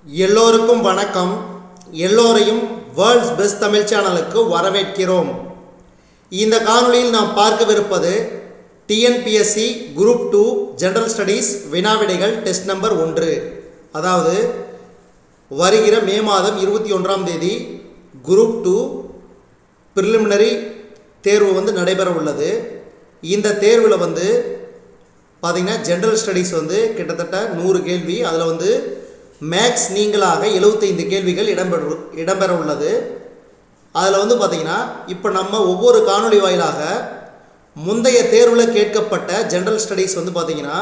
எல்லோருக்கும் வணக்கம். எல்லோரையும் வேர்ல்ட்ஸ் பெஸ்ட் தமிழ் சேனலுக்கு வரவேற்கிறோம். இந்த காணொளியில் நாம் பார்க்கவிருப்பது டிஎன்பிஎஸ்சி குரூப் 2 ஜெனரல் ஸ்டடீஸ் வினாவிடைகள் டெஸ்ட் நம்பர் 1. அதாவது வருகிற மே மாதம் 21ஆம் தேதி குரூப் 2 ப்ரிலிமினரி தேர்வு நடைபெற உள்ளது. இந்த தேர்வில் பார்த்திங்கன்னா ஜெனரல் ஸ்டடீஸ் கிட்டத்தட்ட 100 கேள்வி, அதில் மேக்ஸ் நீங்களாக 75 கேள்விகள் இடம்பெற உள்ளது. அதில் பார்த்திங்கன்னா இப்போ நம்ம ஒவ்வொரு காணொளி வாயிலாக முந்தைய தேர்வில் கேட்கப்பட்ட ஜெனரல் ஸ்டடீஸ் பார்த்திங்கன்னா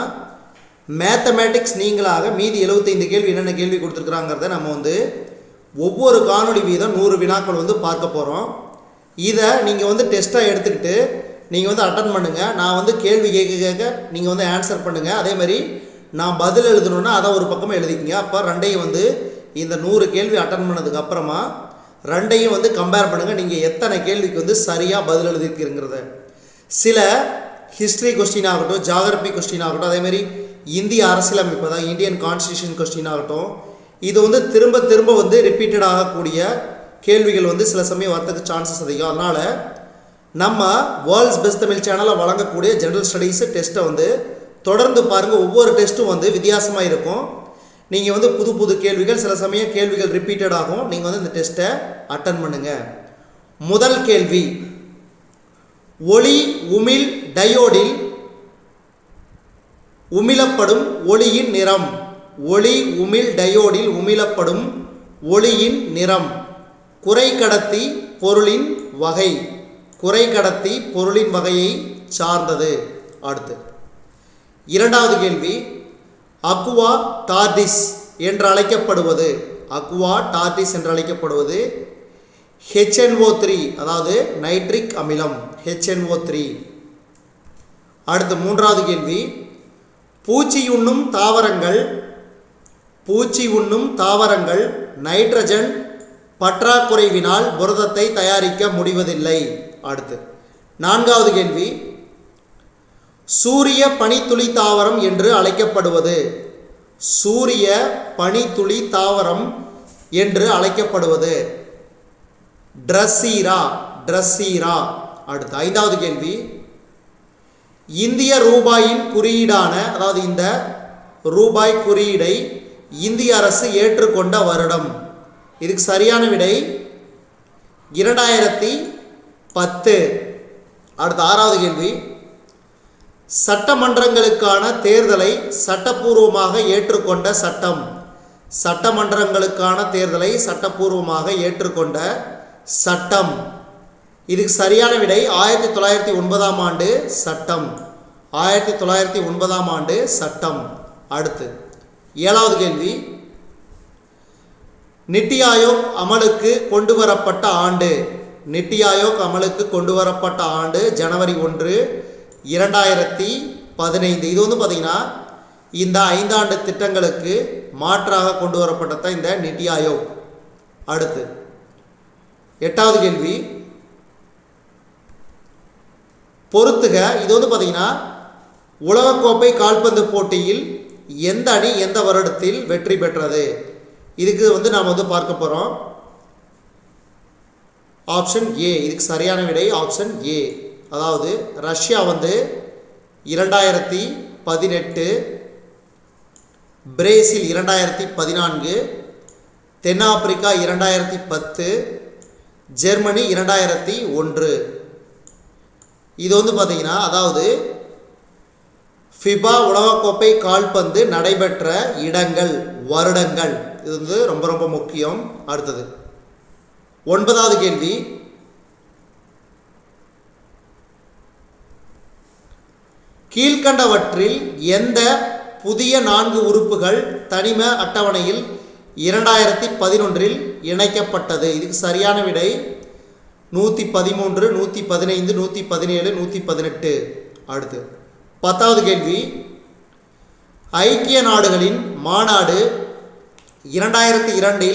மேத்தமேட்டிக்ஸ் நீங்களாக மீதி 75 கேள்வி என்னென்ன கேள்வி கொடுத்துருக்குறாங்கிறத நம்ம ஒவ்வொரு காணொளி வீதம் 100 வினாக்கள் பார்க்க போகிறோம். இதை நீங்கள் டெஸ்ட்டாக எடுத்துக்கிட்டு நீங்கள் அட்டன் பண்ணுங்கள். நான் கேள்வி கேட்க நீங்கள் ஆன்சர் பண்ணுங்கள். அதேமாதிரி நான் பதில் எழுதணுன்னா அதை ஒரு பக்கமாக எழுதிக்கிங்க. அப்போ ரெண்டையும் இந்த 100 கேள்வி அட்டன் பண்ணதுக்கு அப்புறமா ரெண்டையும் கம்பேர் பண்ணுங்கள். நீங்கள் எத்தனை கேள்விக்கு சரியாக பதில் எழுதிருக்கிறீங்கிறத. சில ஹிஸ்ட்ரி கொஸ்டின் ஆகட்டும், ஜாகிரபி கொஸ்டின் ஆகட்டும், அதேமாதிரி இந்திய அரசியலமைப்பு அதாவது இந்தியன் கான்ஸ்டியூஷன் கொஸ்டின் ஆகட்டும், இது திரும்ப திரும்ப ரிப்பீட்டட் ஆகக்கூடிய கேள்விகள் சில சமயம் வரத்துக்கு சான்சஸ் அதிகம். அதனால் நம்ம வேர்ல்ட்ஸ் பெஸ்ட் தமிழ் சேனலில் வழங்கக்கூடிய ஜெனரல் ஸ்டடீஸு டெஸ்ட்டை தொடர்ந்து பாருங்கள். ஒவ்வொரு டெஸ்ட்டும் வித்தியாசமாக இருக்கும். நீங்கள் புது புது கேள்விகள், சில சமயம் கேள்விகள் ரிப்பீட்டட் ஆகும். நீங்கள் இந்த டெஸ்ட்டை அட்டன் பண்ணுங்கள். முதல் கேள்வி, ஒளி உமிழ் டயோடில் உமிழப்படும் ஒளியின் நிறம். ஒளி உமிழ் டயோடில் உமிழப்படும் ஒளியின் நிறம். குறைக்கடத்தி பொருளின் வகை. குறைக்கடத்தி பொருளின் வகையை சார்ந்தது. அடுத்து இரண்டாவது கேள்வி, அக்வா டார்டிஸ் என்று அழைக்கப்படுவது. அக்வா டார்டிஸ் என்று அழைக்கப்படுவது HNO3 அதாவது நைட்ரிக் அமிலம் HNO3. அடுத்து மூன்றாவது கேள்வி, பூச்சி உண்ணும் தாவரங்கள் நைட்ரஜன் பற்றாக்குறைவினால் புரதத்தை தயாரிக்க முடிவதில்லை. அடுத்து நான்காவது கேள்வி, சூரிய பனித்துளி தாவரம் என்று அழைக்கப்படுவது. சூரிய பனித்துளி தாவரம் என்று அழைக்கப்படுவது ட்ரஸீரா. அடுத்து ஐந்தாவது கேள்வி, இந்திய ரூபாயின் குறியீடான அதாவது இந்த ரூபாய் குறியீடை இந்திய அரசு ஏற்றுக்கொண்ட வருடம். இதுக்கு சரியான விடை 2010. அடுத்து ஆறாவது கேள்வி, சட்டமன்றங்களுக்கான தேர்தலை சட்டப்பூர்வமாக ஏற்றுக்கொண்ட சட்டம். சட்டமன்றங்களுக்கான தேர்தலை சட்டப்பூர்வமாக ஏற்றுக்கொண்ட சட்டம். இதுக்கு சரியான விடை 1909ஆம் ஆண்டு சட்டம். 1909ஆம் ஆண்டு சட்டம். அடுத்து ஏழாவது கேள்வி, நித்தி ஆயோக் அமலுக்கு கொண்டு வரப்பட்ட ஆண்டு. நித்தி ஆயோக் அமலுக்கு கொண்டு வரப்பட்ட ஆண்டு ஜனவரி 1, 2015. இது பார்த்திங்கன்னா இந்த 5 ஆண்டு திட்டங்களுக்கு மாற்றாக கொண்டு வரப்பட்டதான் இந்த நித்தி ஆயோக். அடுத்து எட்டாவது கேள்வி, பொறுத்துக. இது பார்த்திங்கன்னா உலகக்கோப்பை கால்பந்து போட்டியில் எந்த அணி எந்த வருடத்தில் வெற்றி பெற்றது. இதுக்கு நாம் பார்க்க போகிறோம். Option A. இதுக்கு சரியான விடை ஆப்ஷன் ஏ. அதாவது ரஷ்யா 2018, பிரேசில் 2014, தென்னாப்பிரிக்கா 2010, ஜெர்மனி 2001. இது பார்த்திங்கன்னா அதாவது ஃபிபா உலகக்கோப்பை கால்பந்து நடைபெற்ற இடங்கள், வருடங்கள். இது ரொம்ப ரொம்ப முக்கியம். அடுத்தது ஒன்பதாவது கேள்வி, கீழ்கண்டவற்றில் எந்த புதிய 4 உறுப்புகள் தனிம அட்டவணையில் 2011 இணைக்கப்பட்டது. இதுக்கு சரியான விடை 113, 115, 117, 118. அடுத்து 10வது கேள்வி, ஐக்கிய நாடுகளின் மாநாடு 2002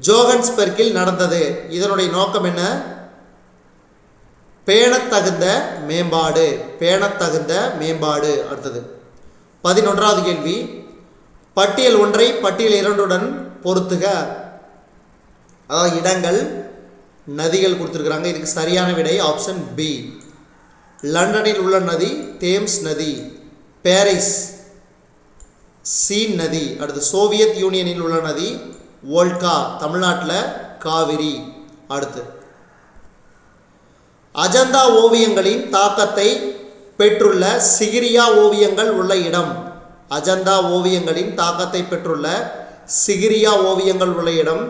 ஜோகன்ஸ்பெர்க்கில் நடந்தது. இதனுடைய நோக்கம் என்ன? பேணத்தகுந்த மேம்பாடு. அடுத்தது 11வது கேள்வி, பட்டியல் ஒன்றை பட்டியல் இரண்டுடன் பொருத்துக. அதாவது இடங்கள், நதிகள் கொடுத்துருக்குறாங்க. இதுக்கு சரியான விடை ஆப்ஷன் பி. லண்டனில் உள்ள நதி தேம்ஸ் நதி. பாரிஸ் சீன் நதி. அடுத்து சோவியத் யூனியனில் உள்ள நதி வோல்கா, தமிழ்நாட்டில் காவிரி. அடுத்து அஜந்தா ஓவியங்களின் தாக்கத்தை பெற்றுள்ள சிகிரியா ஓவியங்கள் உள்ள இடம். அஜந்தா ஓவியங்களின் தாக்கத்தை பெற்றுள்ள சிகிரியா ஓவியங்கள் உள்ள இடம்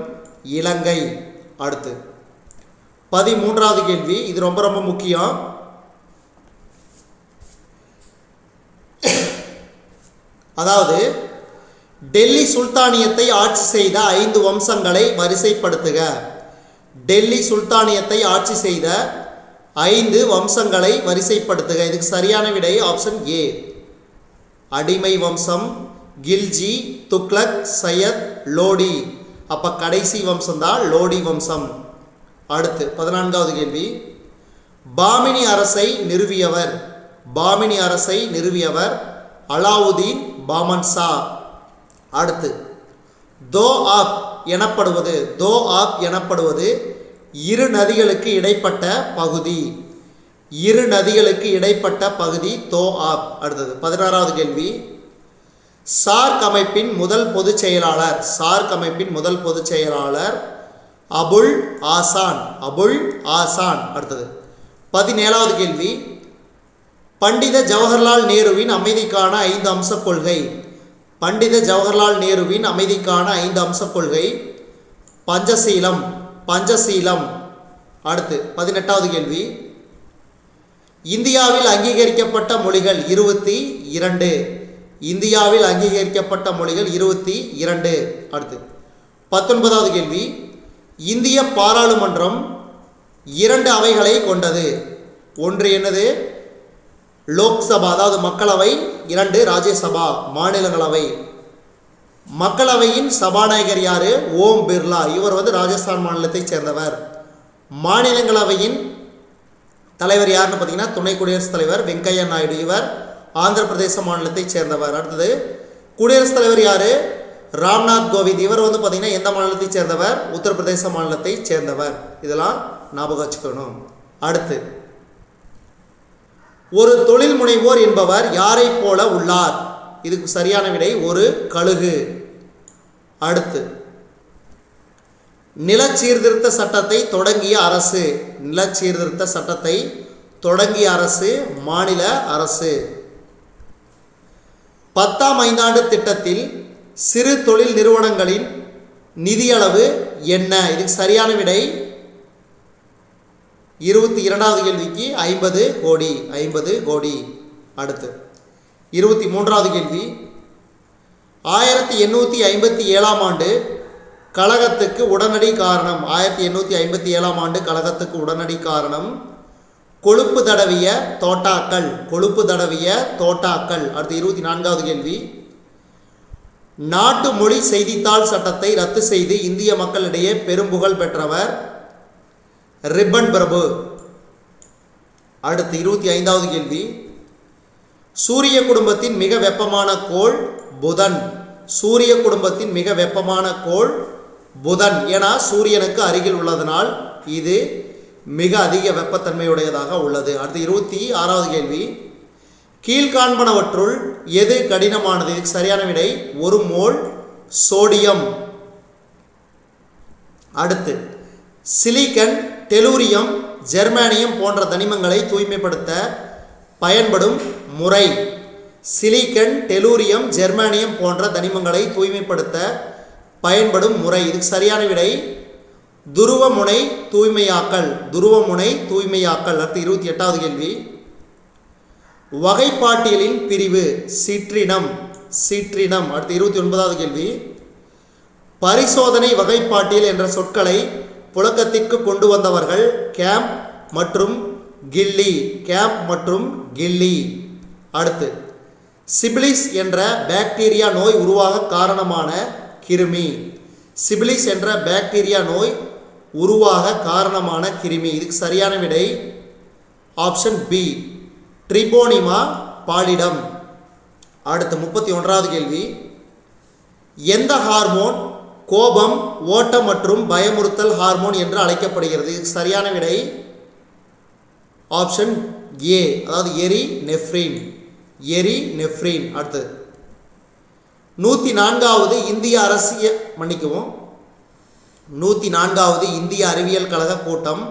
இலங்கை. அடுத்து 13வது கேள்வி, இது ரொம்ப ரொம்ப முக்கியம். அதாவது டெல்லி சுல்தானியத்தை ஆட்சி செய்த 5 வம்சங்களை வரிசைப்படுத்துக. டெல்லி சுல்தானியத்தை ஆட்சி செய்த 5 வம்சங்களை வரிசைப்படுத்துக. இதுக்கு சரியான விடை ஆப்ஷன் ஏ. அடிமை வம்சம், கில்ஜி, துக்ளக், சையத், லோடி. அப்போ கடைசி வம்சம் தான் லோடி வம்சம். அடுத்து 14வது கேள்வி, பாமினி அரசை நிறுவியவர். பாமினி அரசை நிறுவியவர் அலாவுதீன் பாமன்ஷா. அடுத்து தோ ஆப் எனப்படுவது. தோ ஆப் எனப்படுவது இரு நதிகளுக்கு இடைப்பட்ட பகுதி. இரு நதிகளுக்கு இடைப்பட்ட பகுதி தோ ஆப். அடுத்தது 16வது கேள்வி, சார்க் அமைப்பின் முதல் பொதுச் செயலாளர். சார்க் அமைப்பின் முதல் பொதுச் செயலாளர் அபுல் ஆசான். அபுல் ஆசான். அடுத்தது 17வது கேள்வி, பண்டித ஜவஹர்லால் நேருவின் அமைதிக்கான 5 அம்ச கொள்கை. பண்டித ஜவஹர்லால் நேருவின் அமைதிக்கான 5 அம்ச கொள்கை பஞ்சசீலம். பஞ்சசீலம். அடுத்து 18வது கேள்வி, இந்தியாவில் அங்கீகரிக்கப்பட்ட மொழிகள் 22. இந்தியாவில் அங்கீகரிக்கப்பட்ட மொழிகள் 22. அடுத்து 19வது கேள்வி, இந்திய பாராளுமன்றம் 2 அவைகளை கொண்டது. ஒன்று என்னது? லோக்சபா, அதாவது மக்களவை. 2 ராஜ்யசபா, மாநிலங்களவை. மக்களவையின் சபாநாயகர் யாரு? ஓம் பிர்லா. இவர் ராஜஸ்தான் மாநிலத்தைச் சேர்ந்தவர். மாநிலங்களவையின் தலைவர் யாருன்னு பார்த்தீங்கன்னா துணை குடியரசுத் தலைவர் வெங்கையா நாயுடு. இவர் ஆந்திர பிரதேச மாநிலத்தைச் சேர்ந்தவர். அடுத்தது குடியரசுத் தலைவர் யாரு? ராம்நாத் கோவிந்த். இவர் பார்த்தீங்கன்னா எந்த மாநிலத்தைச் சேர்ந்தவர்? உத்தரப்பிரதேச மாநிலத்தைச் சேர்ந்தவர். இதெல்லாம் ஞாபகம் வச்சுக்கணும். அடுத்து ஒரு தொழில் முனைவோர் என்பவர் யாரை போல உள்ளார்? இதுக்கு சரியான விடை ஒரு கழுகு. அடுத்து நில சீர்திருத்த சட்டத்தை தொடங்கிய அரசு. நில சீர்திருத்த சட்டத்தை தொடங்கிய அரசு மாநில அரசு. 10ஆம் ஐந்தாண்டு திட்டத்தில் சிறு தொழில் நிறுவனங்களின் நிதியளவு என்ன? இதுக்கு சரியான விடை 22வது கேள்விக்கு 50 கோடி. 50 கோடி. அடுத்து 23வது கேள்வி, 1857ஆம் ஆண்டு கழகத்துக்கு உடனடி காரணம். 1857ஆம் ஆண்டு கழகத்துக்கு உடனடி காரணம் கொழுப்பு தடவிய தோட்டாக்கள். கொழுப்பு தடவிய தோட்டாக்கள். அடுத்து 24வது கேள்வி, நாட்டு மொழி செய்தித்தாள் சட்டத்தை ரத்து செய்து இந்திய மக்களிடையே பெரும்புகழ் பெற்றவர் ரிப்பன் பிரபு. அடுத்து 25வது கேள்வி, சூரிய குடும்பத்தின் மிக வெப்பமான கோள் புதன். சூரிய குடும்பத்தின் மிக வெப்பமான கோள் புதன். ஏன்னா சூரியனுக்கு அருகில் உள்ளதனால் இது மிக அதிக வெப்பத்தன்மையுடையதாக உள்ளது. அடுத்து 26வது கேள்வி, கீழ்காண்பனவற்றுள் எது கடினமானது? இதுக்கு சரியான விடை 1 மோல் சோடியம். அடுத்து சிலிக்கன், டெலூரியம், ஜெர்மானியம் போன்ற தனிமங்களை தூய்மைப்படுத்த பயன்படும் முறை. சிலிக்கன், டெலூரியம், ஜெர்மானியம் போன்ற தனிமங்களை தூய்மைப்படுத்த பயன்படும் முறை. இதுக்கு சரியான விடை துருவமுனை தூய்மையாக்கல். துருவமுனை தூய்மையாக்கல். அடுத்து 28வது கேள்வி, வகைப்பாட்டியலின் பிரிவு சிற்றினம். சிற்றினம். அடுத்து 29வது கேள்வி, பரிசோதனை வகைப்பாட்டியல் என்ற சொற்களை புழக்கத்திற்கு கொண்டு வந்தவர்கள் கேம்ப் மற்றும் கில்லி. கேம்ப் மற்றும் கில்லி. அடுத்து சிபிலிஸ் என்ற பாக்டீரியா நோய் உருவாக காரணமான கிருமி. சிபிலிஸ் என்ற பாக்டீரியா நோய் உருவாக காரணமான கிருமி. இதுக்கு சரியான விடை ஆப்ஷன் பி, ட்ரிபோனிமா பாலிடம். அடுத்து 31வது கேள்வி, எந்த ஹார்மோன் கோபம், ஓட்டம் மற்றும் பயமுறுத்தல் ஹார்மோன் என்று அழைக்கப்படுகிறது? சரியான விடை ஆப்ஷன் ஏ, அதாவது எரிநெஃப்ரின். எரிநெஃப்ரின். அடுத்தது 104வது இந்திய 104வது இந்திய அறிவியல் கழக கூட்டம்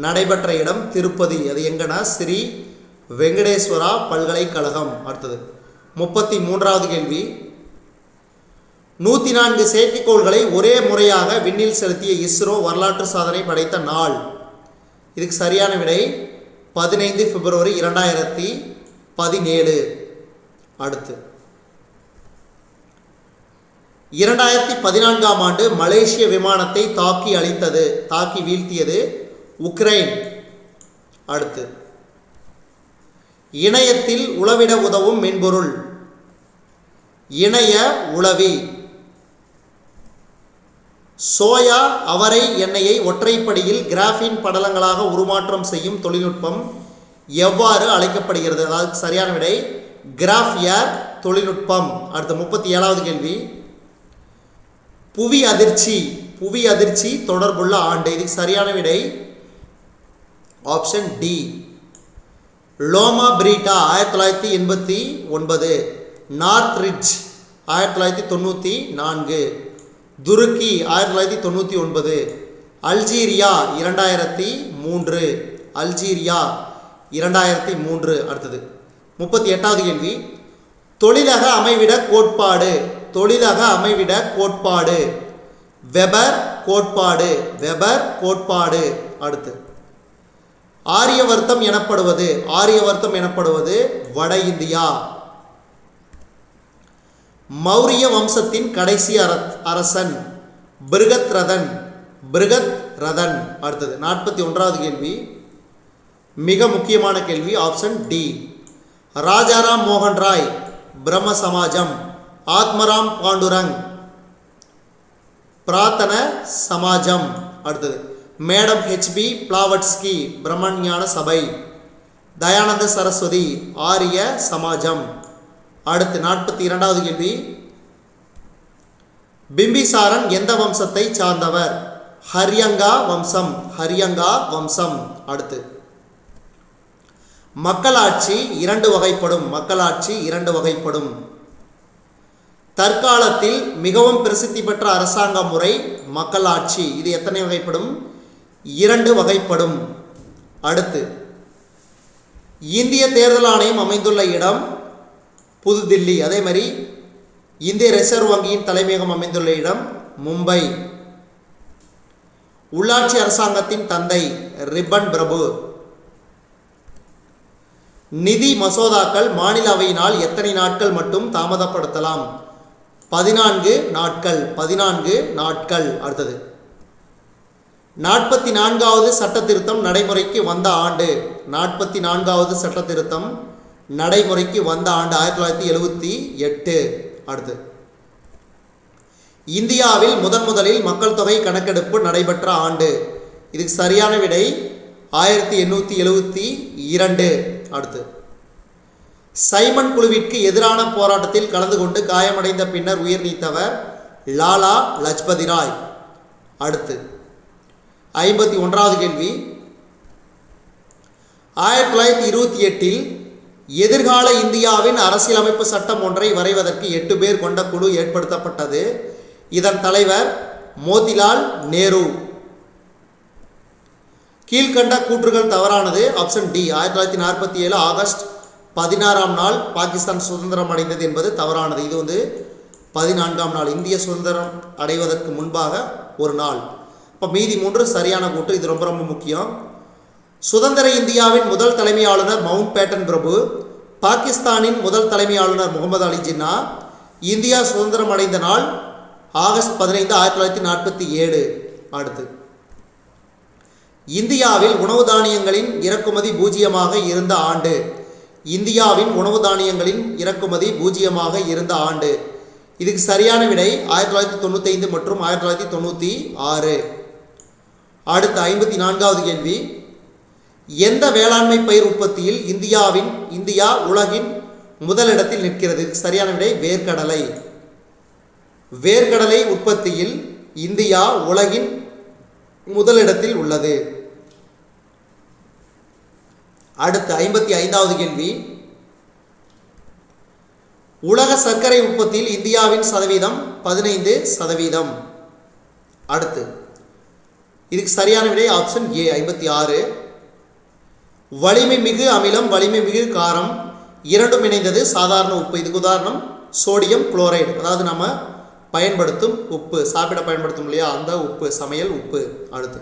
நடைபெற்ற இடம் திருப்பதி. அது எங்கன்னா ஸ்ரீ வெங்கடேஸ்வரா பல்கலைக்கழகம். அடுத்தது 33வது கேள்வி. 104 செயற்கைக்கோள்களை ஒரே முறையாக விண்ணில் செலுத்திய இஸ்ரோ வரலாற்று சாதனை படைத்த நாள். இதுக்கு சரியான விடை 15 பிப்ரவரி 2017. அடுத்து 2014ஆம் ஆண்டு மலேசிய விமானத்தை தாக்கி வீழ்த்தியது உக்ரைன். அடுத்து இணையத்தில் உளவிட உதவும் மென்பொருள். இணைய உளவி. சோயா அவரை எண்ணெயை ஒற்றைப்படியில் கிராஃபின் படலங்களாக உருமாற்றம் செய்யும் தொழில்நுட்பம் எவ்வாறு அழைக்கப்படுகிறது? அதாவது சரியான விடை கிராஃபியர் தொழில்நுட்பம். அடுத்த 37வது கேள்வி. புவி அதிர்ச்சி தொடர்புள்ள ஆண்டு. இதுக்கு சரியான விடை option D. Loma பிரீட்டா 1989, north ridge 1994, துருக்கி 1999, அல்ஜீரியா 2003. அல்ஜீரியா 2003. அடுத்தது 38வது கேள்வி. தொழிலக அமைவிட கோட்பாடு. வெபர் கோட்பாடு. அடுத்து ஆரியவர்த்தம் எனப்படுவது வட இந்தியா. மௌரிய வம்சத்தின் கடைசி அரசன் பிருகத் ரதன். அடுத்தது 41வது கேள்வி. மிக முக்கியமான கேள்வி, ஆப்ஷன் டி. ராஜாராம் மோகன் ராய் பிரம்ம சமாஜம், ஆத்மராம் பாண்டுரங் பிரார்த்தன சமாஜம். அடுத்தது மேடம் ஹெச்பி பிளாவட்ஸ்கி பிரம்மஞான சபை, தயானந்த சரஸ்வதி ஆரிய சமாஜம். அடுத்து 42வது கேள்வி. பிம்பிசாரன் எந்த வம்சத்தை சார்ந்தவர்? ஹரியங்கா வம்சம். அடுத்து மக்களாட்சி இரண்டு வகைப்படும். தற்காலத்தில் மிகவும் பிரசித்தி பெற்ற அரசாங்க முறை மக்களாட்சி. இது எத்தனை வகைப்படும்? 2 வகைப்படும். அடுத்து இந்திய தேர்தல் ஆணையம் அமைந்துள்ள இடம் புதுதில்லி. அதே மாதிரி இந்திய ரிசர்வ் வங்கியின் தலைமையகம் அமைந்துள்ள இடம் மும்பை. உள்ளாட்சி அரசாங்கத்தின் தந்தை ரிப்பன் பிரபு. நிதி மசோதாக்கள் மாநில அவையினால் எத்தனை நாட்கள் மட்டும் தாமதப்படுத்தலாம்? 14 நாட்கள். அடுத்தது 44வது சட்ட திருத்தம் நடைமுறைக்கு வந்த ஆண்டு. 44வது சட்ட திருத்தம் நடைமுறைக்கு வந்த ஆண்டு 1978. அடுத்து இந்தியாவில் முதலில் மக்கள் தொகை கணக்கெடுப்பு நடைபெற்ற ஆண்டு. இதுக்கு சரியான விடை 1872. அடுத்து சைமன் குழுவிற்கு எதிரான போராட்டத்தில் கலந்து கொண்டு காயமடைந்த பின்னர் உயிர் நீத்தவர் லாலா லஜ்பதி ராய். அடுத்து 51வது கேள்வி. 1928 எதிர்கால இந்தியாவின் அரசியலமைப்பு சட்டம் ஒன்றை வரைவதற்கு 8 பேர் கொண்ட குழு ஏற்படுத்தப்பட்டது. இதன் தலைவர் மோதிலால் நேரு. கீழ்கண்ட கூற்றுகள் தவறானது. Option D. 1947 ஆகஸ்ட் 16ஆம் நாள் பாகிஸ்தான் சுதந்திரம் அடைந்தது என்பது தவறானது. இது 14ஆம் நாள், இந்திய சுதந்திரம் அடைவதற்கு முன்பாக ஒரு நாள். இப்போ மீதி 3 சரியான கூற்று. இது ரொம்ப முக்கியம். சுதந்திர இந்தியாவின் முதல் தலைமை ஆளுநர் மவுண்ட் பேட்டன் பிரபு, பாகிஸ்தானின் முதல் தலைமை ஆளுநர் முகமது அலி ஜின்னா. இந்தியா சுதந்திரம் அடைந்த நாள் ஆகஸ்ட் 15, 1947. அடுத்து இந்தியாவில் உணவு தானியங்களின் இறக்குமதி பூஜ்ஜியமாக இருந்த ஆண்டு. இந்தியாவின் உணவு தானியங்களின் இறக்குமதி பூஜ்ஜியமாக இருந்த ஆண்டு. இதுக்கு சரியான விடை 1995 மற்றும் 1996. அடுத்த 54வது கேள்வி. எந்த வேளாண்மை பயிர் உற்பத்தியில் இந்தியா உலகின் முதலிடத்தில் நிற்கிறது? சரியான விடை வேர்க்கடலை. வேர்க்கடலை உற்பத்தியில் இந்தியா உலகின் முதலிடத்தில் உள்ளது. அடுத்து 55வது கேள்வி, உலக சர்க்கரை உற்பத்தியில் இந்தியாவின் சதவீதம் 15%. அடுத்து இதுக்கு சரியான விடை ஆப்ஷன் ஏ 56. வலிமை மிகு அமிலம் வலிமை மிகு காரம் இரண்டும் இணைந்தது சாதாரண உப்பு. இதுக்கு உதாரணம் சோடியம் குளோரைடு, அதாவது நம்ம பயன்படுத்தும் உப்பு, சாப்பிட பயன்படுத்தும் இல்லையா அந்த உப்பு, சமையல் உப்பு. அடுத்து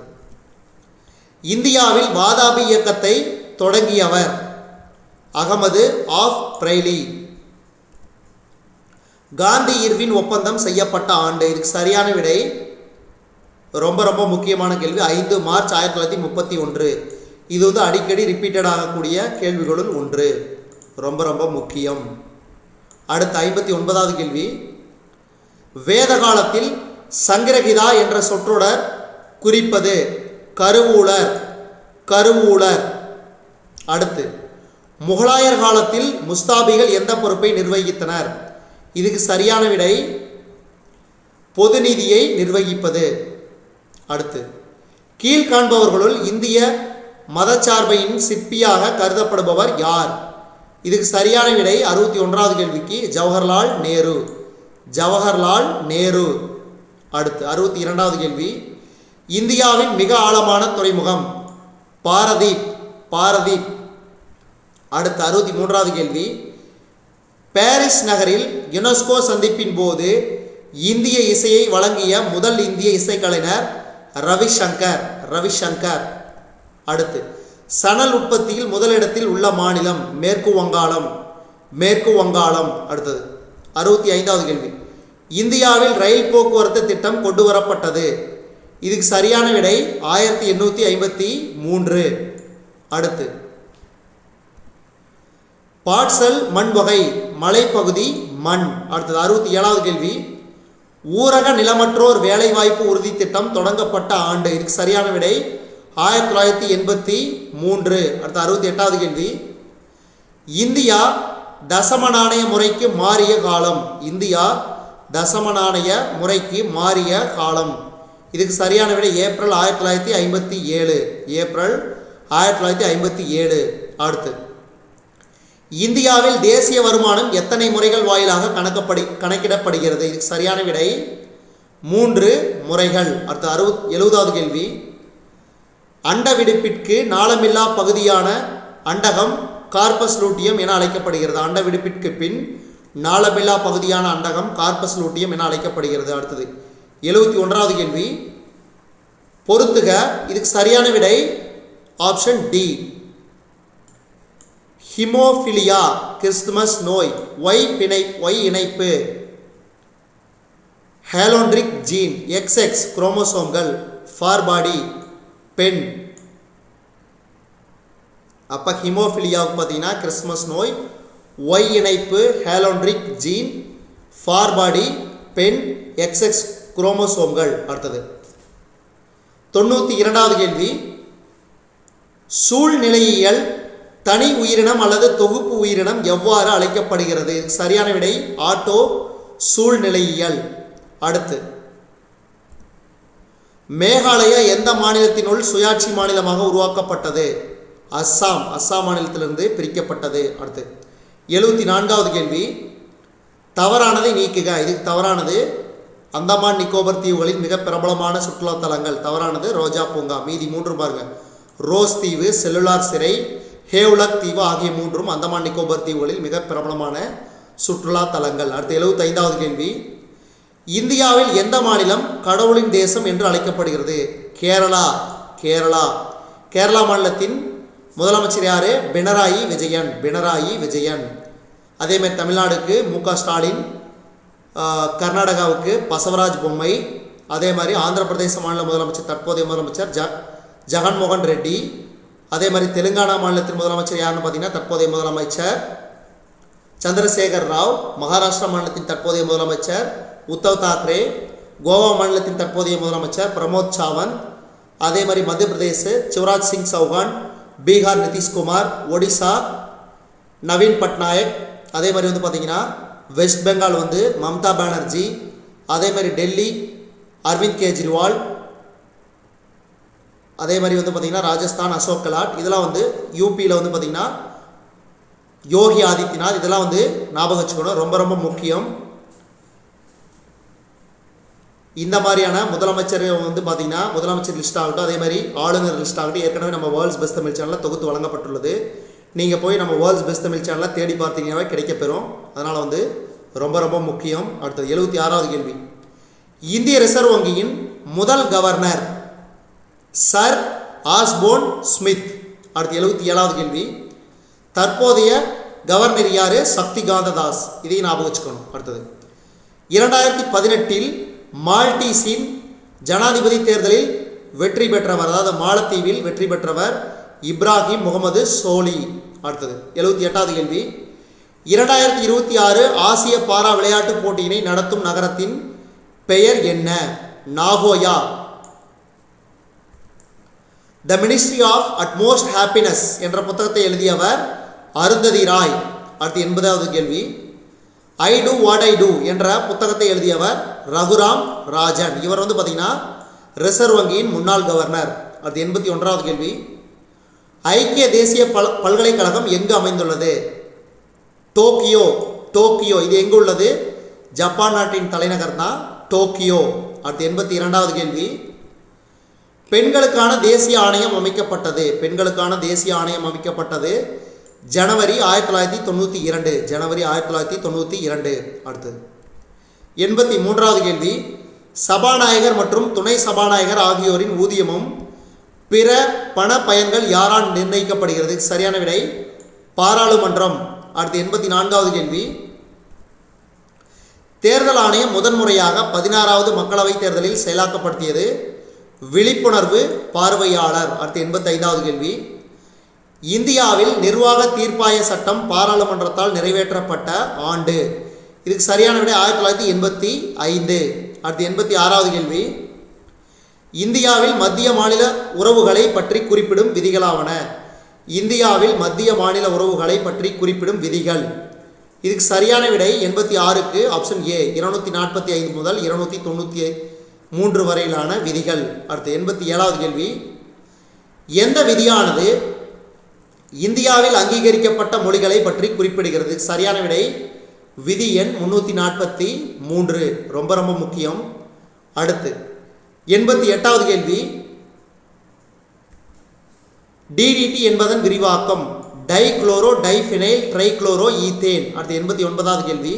இந்தியாவில் வாதாபி இயக்கத்தை தொடங்கியவர் அகமது ஆஃப் பிரைலி. காந்தி இர்வின் ஒப்பந்தம் செய்யப்பட்ட ஆண்டு. இதுக்கு சரியான விடை ரொம்ப ரொம்ப முக்கியமான கேள்வி 5 மார்ச் 1931. இது அடிக்கடி ரிப்பீட்டட் ஆகக்கூடிய கேள்விகளுள் ஒன்று, ரொம்ப ரொம்ப முக்கியம். அடுத்து 59வது கேள்வி, வேத காலத்தில் சங்கிரகிதா என்ற சொற்றொடர் குறிப்பது கருவூலர். கருவூலர். அடுத்து முகலாயர் காலத்தில் முஸ்தாபிகள் எந்த பொறுப்பை நிர்வகித்தனர்? இதுக்கு சரியான விடை பொது நிதியை நிர்வகிப்பது. அடுத்து கீழ்காண்பவர்களுள் இந்திய மதச்சார்பையின் சிற்பியாக கருதப்படுபவர் யார்? இதுக்கு சரியான விடை 61வது கேள்விக்கு ஜவஹர்லால் நேரு. ஜவஹர்லால் நேரு. அடுத்து 62வது கேள்வி, இந்தியாவின் மிக ஆழமான துறைமுகம் பாரதீப். பாரதீப். அடுத்து 63வது கேள்வி, பாரிஸ் நகரில் யுனெஸ்கோ சந்திப்பின் போது இந்திய இசையை வழங்கிய முதல் இந்திய இசைக்கலைஞர் ரவிசங்கர். ரவிசங்கர். அடுத்து சணல் உற்பத்தியில் முதலிடத்தில் உள்ள மாநிலம் மேற்கு வங்காளம். மேற்கு வங்காளம். அடுத்தது 65வது கேள்வி, இந்தியாவில் ரயில் போக்குவரத்து திட்டம் கொண்டு வரப்பட்டது. இதுக்கு சரியான விடை 1853. அடுத்து பாட்சல் மண் வகை மலைப்பகுதி மண். அடுத்தது 67வது கேள்வி, ஊரக நிலமற்றோர் வேலைவாய்ப்பு உறுதி திட்டம் தொடங்கப்பட்ட ஆண்டு. இதுக்கு சரியான விடை 1983. அடுத்து 68வது கேள்வி, இந்தியா தசம நாணய முறைக்கு மாறிய காலம். இந்தியா தசம நாணய முறைக்கு மாறிய காலம். இதுக்கு சரியான விடை ஏப்ரல் 1957. ஏப்ரல் 1957. அடுத்து இந்தியாவில் தேசிய வருமானம் எத்தனை முறைகள் வாயிலாக கணக்கிடப்படுகிறது? இதுக்கு சரியான விடை 3 முறைகள். அடுத்து 70வது கேள்வி, அண்ட விடுப்பிற்கு நாளமில்லா பகுதியான அண்டகம் கார்பஸ் லூட்டியம் என அழைக்கப்படுகிறது. அண்ட விடுப்பிற்கு பின் நாளமில்லா பகுதியான அண்டகம் கார்பஸ் லூட்டியம் என அழைக்கப்படுகிறது. அடுத்தது 71வது கேள்வி, பொறுத்துக. இதுக்கு சரியான விடை ஆப்ஷன் டி. ஹிமோஃபிலியா கிறிஸ்துமஸ் நோய் ஒய் இணைப்பு ஹேலோண்ட்ரிக் ஜீன் XX குரோமோசோம்கள் ஃபார் பாடி பெண். அப்போ ஹிமோஃபிலியாவுக்கு பார்த்தீங்கன்னா கிறிஸ்துமஸ் நோய், ஒய் இணைப்பு ஹேலோண்ட்ரிக் ஜீன், ஃபார் பாடி பெண், XX குரோமோசோம்கள். அடுத்தது 92வது கேள்வி, சூழ்நிலையியல் தனி உயிரினம் அல்லது தொகுப்பு உயிரினம் எவ்வாறு அழைக்கப்படுகிறது? சரியான விடை ஆட்டோ சூழ்நிலையியல். அடுத்து மேகாலயா எந்த மாநிலத்தினுள் சுயாட்சி மாநிலமாக உருவாக்கப்பட்டது? அஸ்ஸாம். அஸ்ஸாம் மாநிலத்திலிருந்து பிரிக்கப்பட்டது. அடுத்து 74வது கேள்வி, தவறானதை நீக்குக. இதுக்கு தவறானது அந்தமான் நிக்கோபர் தீவுகளில் மிக பிரபலமான சுற்றுலா தலங்கள். தவறானது ரோஜா பூங்கா. மீதி 3 பாருங்க, ரோஸ் தீவு, செல்லுலார் சிறை, ஹேவ்லக் தீவு ஆகிய 3ம் அந்தமான் நிக்கோபர் தீவுகளில் மிக பிரபலமான சுற்றுலா தலங்கள். அடுத்து 75வது கேள்வி, இந்தியாவில் எந்த மாநிலம் கடவுளின் தேசம் என்று அழைக்கப்படுகிறது? கேரளா. கேரளா. கேரளா மாநிலத்தின் முதலமைச்சர் யார்? பினராயி விஜயன். பினராயி விஜயன். அதேமாதிரி தமிழ்நாடுக்கு மு.க. ஸ்டாலின், கர்நாடகாவுக்கு பசவராஜ் பொம்மை, அதே மாதிரி ஆந்திர பிரதேச மாநில முதலமைச்சர் தற்போதைய முதலமைச்சர் ஜெகன்மோகன் ரெட்டி, அதே மாதிரி தெலுங்கானா மாநிலத்தின் முதலமைச்சர் யாருன்னு பார்த்தீங்கன்னா தற்போதைய முதலமைச்சர் சந்திரசேகர் ராவ், மகாராஷ்டிரா மாநிலத்தின் தற்போதைய முதலமைச்சர் உத்தவ் தாக்கரே, கோவா மாநிலத்தின் தற்போதைய முதலமைச்சர் பிரமோத் சாவந்த், அதே மாதிரி மத்திய பிரதேச சிவராஜ் சிங் சௌகான், பீகார் நிதிஷ்குமார், ஒடிசா நவீன் பட்நாயக், அதே மாதிரி பார்த்தீங்கன்னா வெஸ்ட் பெங்கால் மம்தா பானர்ஜி, அதே மாதிரி டெல்லி அரவிந்த் கெஜ்ரிவால், அதே மாதிரி வந்து பார்த்திங்கன்னா ராஜஸ்தான் அசோக் கெலாட், இதெல்லாம் வந்து யூபியில் வந்து பார்த்திங்கன்னா யோகி ஆதித்யநாத், இதெல்லாம் வந்து ஞாபகம் வச்சுக்கணும், ரொம்ப ரொம்ப முக்கியம். இந்த மாதிரியான முதலமைச்சர் வந்து பார்த்திங்கன்னா முதலமைச்சர் லிஸ்ட் ஆகட்டும், அதே மாதிரி ஆளுநர் லிஸ்ட் ஆகட்டும் ஏற்கனவே நம்ம வேர்ல்ட்ஸ் பெஸ்ட் தமிழ் சேனலில் தொகுத்து வழங்கப்பட்டுள்ளது. நீங்கள் போய் நம்ம வேர்ல்ட்ஸ் பெஸ்ட் தமிழ் சேனலில் தேடி பார்த்தீங்கன்னாவே கிடைக்கப்பெறும். அதனால் வந்து ரொம்ப ரொம்ப முக்கியம். அடுத்தது 76வது கேள்வி. இந்திய ரிசர்வ் வங்கியின் முதல் கவர்னர் சர் ஆஸ்போர்ன் ஸ்மித். அடுத்து 77வது கேள்வி. தற்போதைய கவர்னர் யார்? சக்திகாந்த தாஸ். இதையும் ஞாபகம் வச்சுக்கணும். அடுத்தது 2018 மால்டீஸின் ஜனாதிபதி தேர்தலில் வெற்றி பெற்றவர், அதாவது மாலத்தீவில் வெற்றி பெற்றவர் இப்ராஹிம் முகமது சோலி. அடுத்தது 78வது கேள்வி. 2026 ஆசிய பாரா விளையாட்டுப் போட்டியினை நடத்தும் நகரத்தின் பெயர் என்ன? Nagoya. The ministry of utmost happiness என்ற புத்தகத்தை எழுதியவர் அருந்ததி ராய். அடுத்து 80வது கேள்வி. I do what I do என்ற புத்தகத்தை எழுதியவர் ரகுராம் ராஜன். இவர் வந்து பார்த்திங்கன்னா ரிசர்வ் வங்கியின் முன்னாள் கவர்னர். அடுத்து 81வது கேள்வி. ஐக்கிய தேசிய பல்கலைக்கழகம் எங்கு அமைந்துள்ளது? டோக்கியோ. டோக்கியோ இது எங்கு உள்ளது? ஜப்பான் நாட்டின் தலைநகர் தான் டோக்கியோ. அடுத்து 82வது கேள்வி. பெண்களுக்கான தேசிய ஆணையம் அமைக்கப்பட்டது. பெண்களுக்கான தேசிய ஆணையம் அமைக்கப்பட்டது ஜனவரி 1992. ஜனவரி 1992. அடுத்தது 83வது கேள்வி. சபாநாயகர் மற்றும் துணை சபாநாயகர் ஆகியோரின் ஊதியமும் பிற பண பயன்கள் யாரால் நிர்ணயிக்கப்படுகிறது? சரியான விடை பாராளுமன்றம். அடுத்து 84வது கேள்வி. தேர்தல் ஆணையம் முதன்முறையாக 16வது மக்களவைத் தேர்தலில் செயலாக்கப்படுத்தியது விழிப்புணர்வு பார்வையாளர். அடுத்து 85வது கேள்வி. இந்தியாவில் நிர்வாக தீர்ப்பாய சட்டம் பாராளுமன்றத்தால் நிறைவேற்றப்பட்ட ஆண்டு? இதுக்கு சரியான விடை 1985. அடுத்து 86வது கேள்வி. இந்தியாவில் மத்திய மாநில உறவுகளை பற்றி குறிப்பிடும் விதிகளாவன? இந்தியாவில் மத்திய மாநில உறவுகளை பற்றி குறிப்பிடும் விதிகள். இதுக்கு சரியான விடை 86க்கு ஆப்ஷன் ஏ 245 முதல் 293 வரையிலான விதிகள். அடுத்து 87வது கேள்வி. எந்த விதியானது இந்தியாவில் அங்கீகரிக்கப்பட்ட மொழிகளை பற்றி குறிப்பிடுகிறது? சரியான விடை விதி எண் 343. ரொம்ப ரொம்ப முக்கியம். அடுத்து 88வது கேள்வி. டிடிடி என்பதன் விரிவாக்கம் டைக்ளோரோ டைஃபினைல் ட்ரைக்ளோரோ ஈத்தேன். அடுத்து 89வது கேள்வி.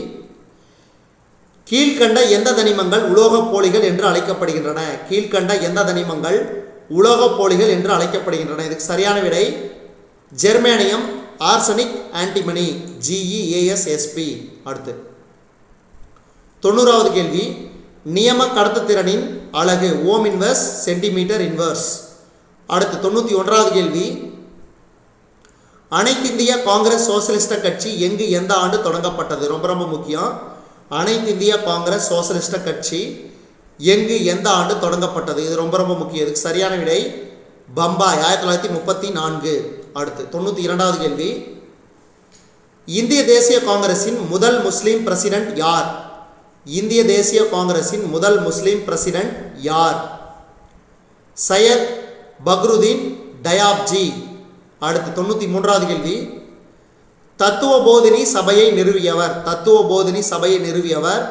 கீழ்கண்ட எந்த தனிமங்கள் உலோகப் போலிகள் என்று அழைக்கப்படுகின்றன? கீழ்கண்ட எந்த தனிமங்கள் உலோகப் போலிகள் என்று அழைக்கப்படுகின்றன? இதுக்கு சரியான விடை ஜெர்மேனியம், ஆர்சனிக், ஆன்டிமனி, GeAsSP. அடுத்து 90வது கேள்வி. நியம கடத்துத்திறனின் அலகு ஓம் இன்வர்ஸ் சென்டிமீட்டர் இன்வர்ஸ். அடுத்து 91வது கேள்வி. அனைத்திந்திய காங்கிரஸ் சோசலிஸ்ட கட்சி எங்கு எந்த ஆண்டு தொடங்கப்பட்டது? ரொம்ப ரொம்ப முக்கியம். அனைத்திந்திய காங்கிரஸ் சோசலிஸ்ட கட்சி எங்கு எந்த ஆண்டு தொடங்கப்பட்டது? இது ரொம்ப ரொம்ப முக்கியம். இதுக்கு சரியான விடை பம்பாய் 1934. அடுத்து 92வது கேள்வி. இந்திய தேசிய காங்கிரஸின் முதல் முஸ்லீம் பிரசிடென்ட் யார்? இந்திய தேசிய காங்கிரஸின் முதல் முஸ்லீம் பிரசிடென்ட் யார்? சையத் பக்ருதீன் டயாப்ஜி. அடுத்து 93வது கேள்வி. தத்துவ போதினி சபையை நிறுவியவர்? தத்துவ போதினி சபையை நிறுவியவர்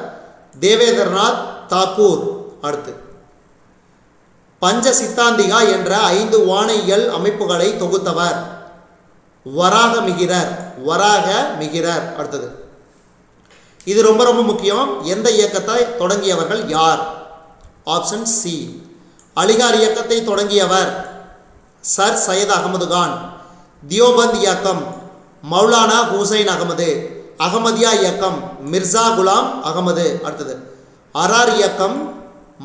தேவேந்திரநாத் தாக்கூர். அடுத்து பஞ்ச சித்தாந்திகா என்ற 5 வானியல் அமைப்புகளை தொகுத்தவர் வராக மிகிரர். வராக மிகிரர். அடுத்தது இது ரொம்ப ரொம்ப முக்கியம். எந்த இயக்கத்தை தொடங்கியவர்கள் யார்? ஆப்ஷன் சி அலிகார் இயக்கத்தை தொடங்கியவர் சர் சையத் அகமது கான். தியோபந்த் இயக்கம் மௌலானா ஹுசைன் அகமது. அகமதியா இயக்கம் மிர்சா குலாம் அகமது. அடுத்தது அரார் இயக்கம்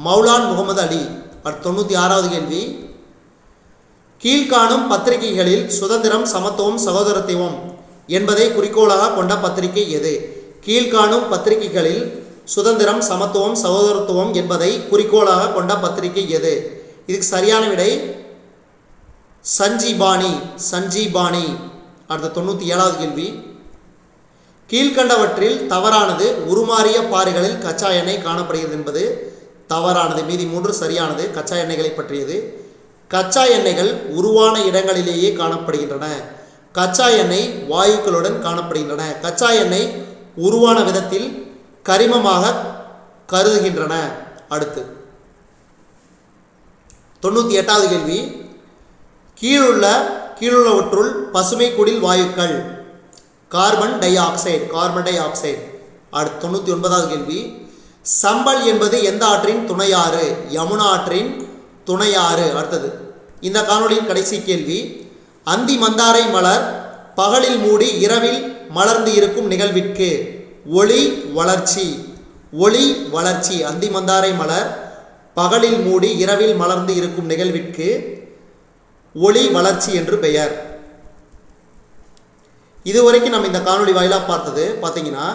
மௌலான் முகமது அலி. அடுத்து 96வது கேள்வி. கீழ்காணும் பத்திரிகைகளில் சுதந்திரம், சமத்துவம், சகோதரத்துவம் என்பதை குறிக்கோளாக கொண்ட பத்திரிகை எது? கீழ்காணும் பத்திரிகைகளில் சுதந்திரம், சமத்துவம், சகோதரத்துவம் என்பதை குறிக்கோளாக கொண்ட பத்திரிகை எது? இதுக்கு சரியான விடை சஞ்சீபாணி. சஞ்சீபாணி. அடுத்த 97வது கேள்வி. கீழ்கண்டவற்றில் தவறானது. உருமாறிய பாறைகளில் கச்சா எண்ணெய் காணப்படுகிறது என்பது தவறானது. மீதி 3 சரியானது. கச்சா எண்ணெய்களை பற்றியது. கச்சா எண்ணெய்கள் உருவான இடங்களிலேயே காணப்படுகின்றன. கச்சா எண்ணெய் வாயுக்களுடன் காணப்படுகின்றன. கச்சா எண்ணெய் உருவான விதத்தில் கரிமமாக கருதுகின்றன. அடுத்து 98வது கேள்வி. கீழுள்ளவற்றுள் பசுமை குடில் வாயுக்கள். Carbon di oxide. அடுத்து 99வது கேள்வி. சம்பல் என்பது எந்த ஆற்றின் துணையாறு? யமுனா ஆற்றின் துணையாறு. அடுத்தது இந்த காணொளியின் கடைசி கேள்வி. அந்தி மந்தாரை மலர் பகலில் மூடி இரவில் மலர்ந்து இருக்கும் நிகழ்விற்கு ஒளி வளர்ச்சி. அந்தி மந்தாரை மலர் பகலில் மூடி இரவில் மலர்ந்து இருக்கும் நிகழ்விற்கு ஒளி வளர்ச்சி என்று பெயர். இதுவரைக்கும் நம்ம இந்த காணொளி வாயிலாக பார்த்தது பார்த்தீங்கன்னா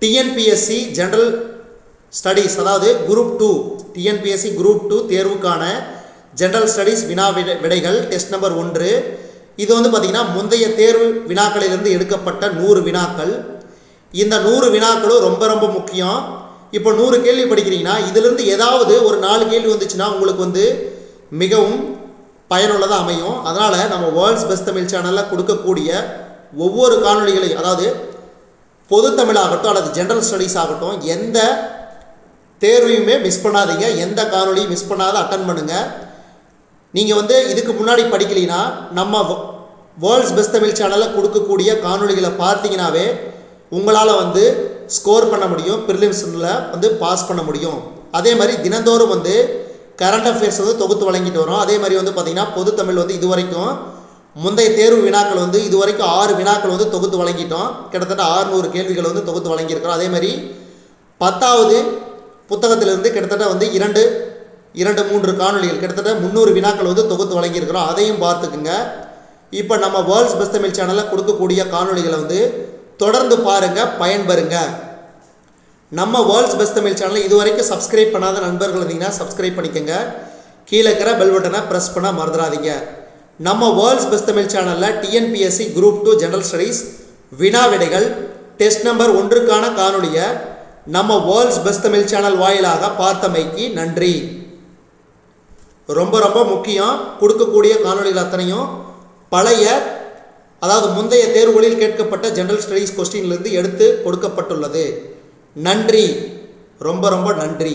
டிஎன்பிஎஸ்சி ஜெனரல் ஸ்டடீஸ், அதாவது குரூப் 2 டிஎன்பிஎஸ்சி குரூப் 2 தேர்வுக்கான ஜெனரல் ஸ்டடீஸ் வினா விடைகள் டெஸ்ட் நம்பர் 1. இது வந்து பார்த்திங்கன்னா முந்தைய தேர்வு வினாக்களிலிருந்து எடுக்கப்பட்ட 100 வினாக்கள். இந்த 100 வினாக்களும் ரொம்ப ரொம்ப முக்கியம். இப்போ 100 கேள்வி படிக்கிறீங்கன்னா இதிலிருந்து ஏதாவது ஒரு 4 கேள்வி வந்துச்சுன்னா உங்களுக்கு வந்து மிகவும் பயனுள்ளதாக அமையும். அதனால் நம்ம வேர்ல்ட்ஸ் பெஸ்ட் தமிழ் சேனலில் கொடுக்கக்கூடிய ஒவ்வொரு காணொளிகளையும், அதாவது பொது தமிழாகட்டும் அல்லது ஜெனரல் ஸ்டடீஸ் ஆகட்டும், எந்த தேர்வையுமே மிஸ் பண்ணாதீங்க. எந்த காணொலியும் மிஸ் பண்ணாத அட்டன் பண்ணுங்கள். நீங்கள் வந்து இதுக்கு முன்னாடி படிக்கலைன்னா நம்ம வேர்ல்ட்ஸ் பெஸ்ட் தமிழ் சேனலில் கொடுக்கக்கூடிய காணொலிகளை பார்த்தீங்கன்னாவே உங்களால் வந்து ஸ்கோர் பண்ண முடியும், ப்ரிலிம்ஸில் வந்து பாஸ் பண்ண முடியும். அதே மாதிரி தினந்தோறும் வந்து கரண்ட் அஃபேர்ஸ் வந்து தொகுத்து வழங்கிட்டு வரோம். அதே மாதிரி வந்து பார்த்திங்கன்னா பொது தமிழ் வந்து இது வரைக்கும் முந்தைய தேர்வு வினாக்கள் வந்து இது வரைக்கும் 6 வினாக்கள் வந்து தொகுத்து வழங்கிட்டோம். கிட்டத்தட்ட 600 கேள்விகள் வந்து தொகுத்து வழங்கியிருக்கிறோம். அதே மாதிரி 10வது புத்தகத்திலிருந்து கிட்டத்தட்ட வந்து 2-3 காணொலிகள் கிட்டத்தட்ட 300 வினாக்கள் வந்து தொகுத்து வழங்கியிருக்கிறோம். அதையும் பார்த்துக்குங்க. இப்போ நம்ம வேர்ல்ட்ஸ் பெஸ்ட் தமிழ் சேனலில் கொடுக்கக்கூடிய காணொலிகளை வந்து தொடர்ந்து பாருங்கள், பயன்பெறுங்க. நம்ம வேர்ல்ட்ஸ் பெஸ்ட் தமிழ் சேனலை இதுவரைக்கும் சப்ஸ்கிரைப் பண்ணாத நண்பர்கள் இருந்தீங்கன்னா சப்ஸ்கிரைப் பண்ணிக்கோங்க. கீழே இருக்கிற பெல் பட்டனை ப்ரெஸ் பண்ண மறந்துடாதீங்க. நம்ம வேர்ல்ட்ஸ் பெஸ்ட் தமிழ் சேனலில் டிஎன்பிஎஸ்சி குரூப் 2 ஜெனரல் ஸ்டடீஸ் வினா விடைகள் டெஸ்ட் நம்பர் 1க்கான காணொலியை நம்ம வேர்ல்ட்ஸ் பெஸ்ட் தமிழ் சேனல் வாயிலாக பார்த்தமைக்கு நன்றி. ரொம்ப ரொம்ப முக்கியம், கொடுக்கக்கூடிய காணொலிகள் அத்தனையும் பழைய, அதாவது முந்தைய தேர்வுகளில் கேட்கப்பட்ட ஜெனரல் ஸ்டடீஸ் கொஸ்டின்லேருந்து எடுத்து கொடுக்கப்பட்டுள்ளது. நன்றி, ரொம்ப ரொம்ப நன்றி.